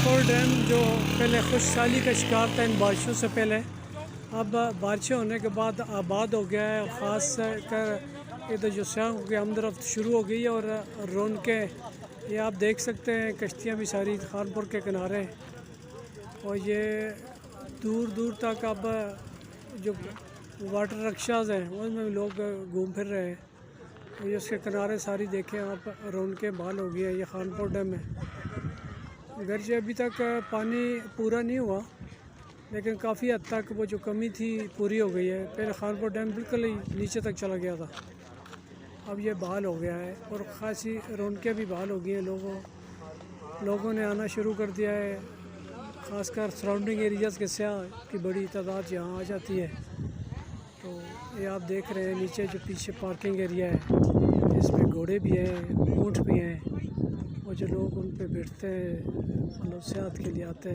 Khanpur dam جو پہلے خشک سالی کا شکار تھا ان بارشوں سے پہلے، اب بارشیں ہونے کے بعد آباد ہو گیا ہے. خاص کر ادھر جو سیاحوں کی آمد و رفت شروع ہو گئی ہے اور رونقیں یہ آپ دیکھ سکتے ہیں. کشتیاں بھی ساری خانپور کے کنارے، اور یہ دور دور تک اب جو واٹر رکشاز ہیں ان میں بھی لوگ گھوم پھر رہے ہیں. یہ اس کے کنارے ساری دیکھیں آپ، رونقیں بحال ہو گئی ہیں. یہ خانپور ڈیم ہے. اگرچہ ابھی تک پانی پورا نہیں ہوا لیکن کافی حد تک وہ جو کمی تھی پوری ہو گئی ہے. پہلے خانپور ڈیم بالکل ہی نیچے تک چلا گیا تھا، اب یہ بحال ہو گیا ہے اور خاصی رونقیں بھی بحال ہو گئی ہیں. لوگوں نے آنا شروع کر دیا ہے. خاص کر سراؤنڈنگ ایریاز کے سیاح کی بڑی تعداد یہاں آ جاتی ہے. تو یہ آپ دیکھ رہے ہیں نیچے جو پیچھے پارکنگ ایریا ہے، اس میں گھوڑے بھی ہیں، اونٹ بھی ہیں، اور جو لوگ ان پہ بیٹھتے ہیں مطلب سیاحت کے لیے آتے ہیں.